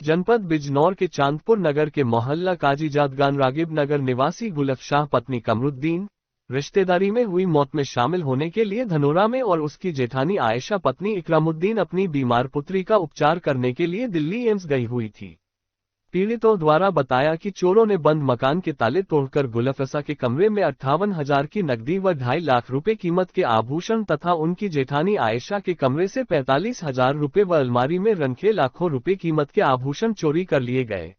जनपद बिजनौर के चांदपुर नगर के मोहल्ला काजीजादगान रागिब नगर निवासी गुलफ शाह पत्नी कमरुद्दीन रिश्तेदारी में हुई मौत में शामिल होने के लिए धनोरा में और उसकी जेठानी आयशा पत्नी इकरामुद्दीन अपनी बीमार पुत्री का उपचार करने के लिए दिल्ली एम्स गई हुई थी। पीड़ितों द्वारा बताया कि चोरों ने बंद मकान के ताले तोड़कर गुलफसा के कमरे में 58,000 की नकदी व 2.5 लाख रुपए कीमत के आभूषण तथा उनकी जेठानी आयशा के कमरे से 45,000 रुपए व अलमारी में रखे लाखों रुपए कीमत के आभूषण चोरी कर लिए गए।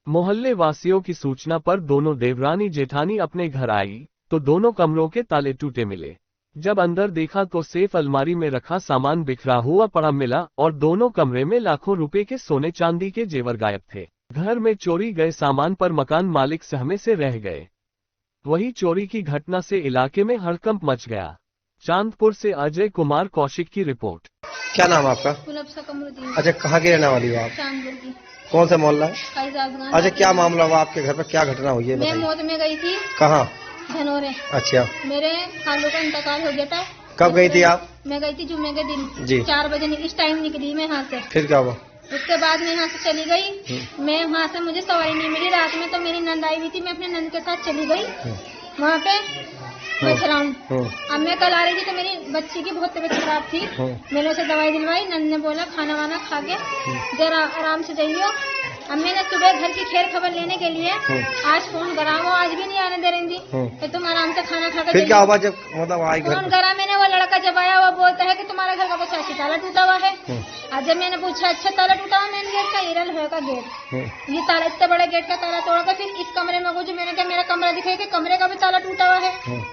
मोहल्ले वासियों की सूचना पर दोनों देवरानी जेठानी अपने घर आई तो दोनों कमरों के ताले टूटे मिले। जब अंदर देखा तो सेफ अलमारी में रखा सामान बिखरा हुआ पड़ा मिला और दोनों कमरे में लाखों रुपए के सोने चांदी के जेवर गायब थे। घर में चोरी गए सामान पर मकान मालिक सहमे से रह गए। वही चोरी की घटना से इलाके में हड़कंप मच गया। चांदपुर से अजय कुमार कौशिक की रिपोर्ट। क्या नाम आपका? अच्छा, कहाँ की रहने वाली हो आप? चांदपुर की। कौन सा मोहल्ला है? अच्छा, क्या मामला हुआ आपके घर पर, क्या घटना हुई है? मैं मौत में गई थी। कहाँ? धनोरे। अच्छा, मेरे खालू का इंतकाल हो गया था। कब गई थी आप? मैं गई थी जुम्मे के दिन जी। 4 बजे इस टाइम निकली मैं यहाँ से। फिर क्या हुआ? उसके बाद मैं यहाँ से चली गई। मैं वहाँ से मुझे सवारी नहीं मिली। रात में तो मेरी नंद आई हुई थी, मैं अपने नंद के साथ चली गई वहाँ पे मथुराउन। अब मैं कल आ रही थी तो मेरी बच्ची की बहुत तबीयत खराब थी। मैंने उसे दवाई दिलवाई। नंद ने बोला खाना वाना खा के जरा आराम से जाइयो। अब मैंने सुबह घर की खैर खबर लेने के लिए आज फोन करा, वो आज भी नहीं आने दे रही थी। तो तुम आराम से खाना खा के फिर क्या हुआ जब मतलब आई घर? फोन करा मैंने, वो लड़का जब आया वो बोलता है कि तुम्हारे घर का कुछ ऐसी ताला टूटा हुआ है। आज जब मैंने पूछा अच्छा ताला टूटा हुआ, मेन गेट का हिरल है का गेट, ये ताला इतने बड़े गेट का ताला तोड़कर फिर इस कमरे में घुसी। मैंने कहा मेरा कमरा दिखाई कि कमरे का भी ताला टूटा हुआ है।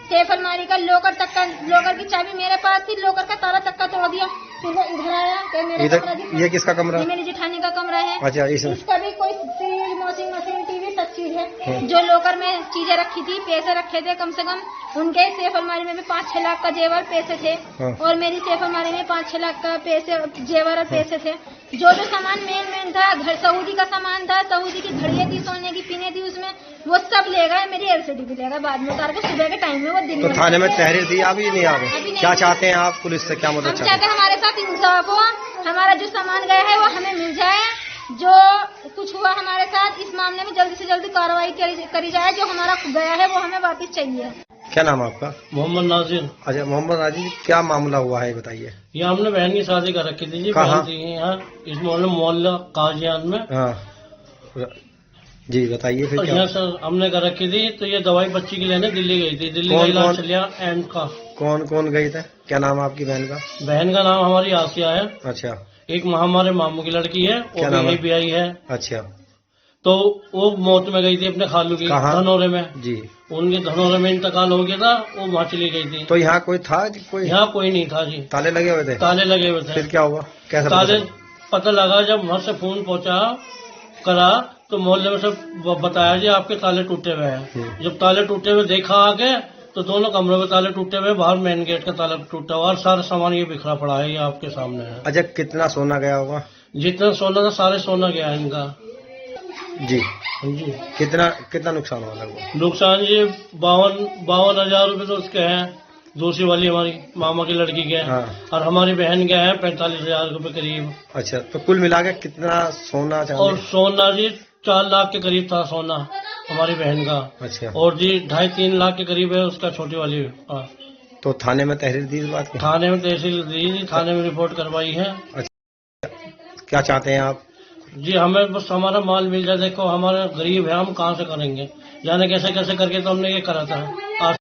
सेफ अलमारी का लॉकर तक का, लॉकर की चाबी मेरे पास थी, लॉकर का ताला तक का तोड़ दिया। फिर वो इधर आया कि मेरा कमरा दिखा। ये किसका कमरा? ये मेरी जेठानी का कमरा है। अच्छा, इसका भी कोई फ्रिज, वॉशिंग मशीन, टीवी सब चीज है। जो लॉकर में चीजें रखी थी, पैसे रखे थे कम से कम, उनके सेफ अलमारी में भी 5-6 लाख का जेवर पैसे थे और मेरी सेफ अलमारी में 5-6 लाख का पैसे जेवर और पैसे थे। जो सामान मेन था, घर सऊदी का सामान था, सऊदी की घड़ियां थी, सोने की पिने थी, उसमें वो सब ले गए। मेरी एलसीडी भी ले गए बाद में उतार के सुबह के टाइम में। वो दिन तो थाने में तहरीर दी, अभी नहीं आ गए? क्या चाहते हैं आप पुलिस से, क्या मदद चाहते हैं? हमारे साथ इंसाफ हो, हमारा जो सामान गया है वो हमें मिल जाए। जो कुछ हुआ हमारे साथ इस मामले में जल्दी से जल्दी कार्रवाई करी जाए। जो हमारा गया है वो हमें वापस चाहिए। क्या नाम है आपका? मोहम्मद नाजिर। अच्छा, मोहम्मद नाजिर, क्या मामला हुआ है बताइए। ये हमने बहन की शादी कर रखी थी जी। कहाँ? बहन थी यहाँ इस मोहल्ला काजियान में। हाँ जी, बताइए फिर क्या? यहाँ सर हमने कर रखी थी तो ये दवाई बच्ची की लेने दिल्ली गई थी। दिल्ली का इलाज चलिया एंड का। कौन कौन गई थे? क्या नाम है आपकी बहन का? बहन का नाम हमारी आसिया है। अच्छा। एक हमारे मामू की लड़की है, वो भी आई है। अच्छा। तो वो मौत में गई थी अपने खालू की धनौरे में जी। उनके धनौरे में इंतकाल हो गया था, वो वहाँ चली गई थी। तो यहाँ कोई था? कोई यहाँ कोई नहीं था जी। ताले लगे हुए थे? ताले लगे हुए थे। फिर क्या हुआ? कैसे ताले पता लगा जब वहाँ से फोन पहुँचा करा तो मोहल्ले में सब बताया जी आपके ताले टूटे हुए हैं। जब ताले टूटे हुए देखा आगे तो दोनों कमरों में ताले टूटे हुए, बाहर मेन गेट का ताला टूटा हुआ और सारा सामान ये बिखरा पड़ा है, ये आपके सामने है। अच्छा, कितना सोना गया होगा? जितना सोना था सारे सोना गया है इनका जी। जी। कितना नुकसान हुआ लगभग? नुकसान जी 52,000 रुपए तो उसके हैं, दूसरी वाली हमारी मामा की लड़की के हैं। और हमारी बहन के हैं 45,000 रुपए करीब। अच्छा, तो कुल मिला के कितना सोना चांदी? और सोना जी 4 लाख के करीब था सोना हमारी बहन का। अच्छा। और जी 2.5-3 लाख के करीब है उसका छोटी वाली। तो थाने में तहरीर दी इस बात की? थाने में तहरीर दी, थाने में रिपोर्ट करवाई है। अच्छा, क्या चाहते हैं आप? जी हमें बस हमारा माल मिल जाए। देखो हमारे गरीब है, हम कहाँ से करेंगे, जाने कैसे कैसे करके तो हमने ये करा था।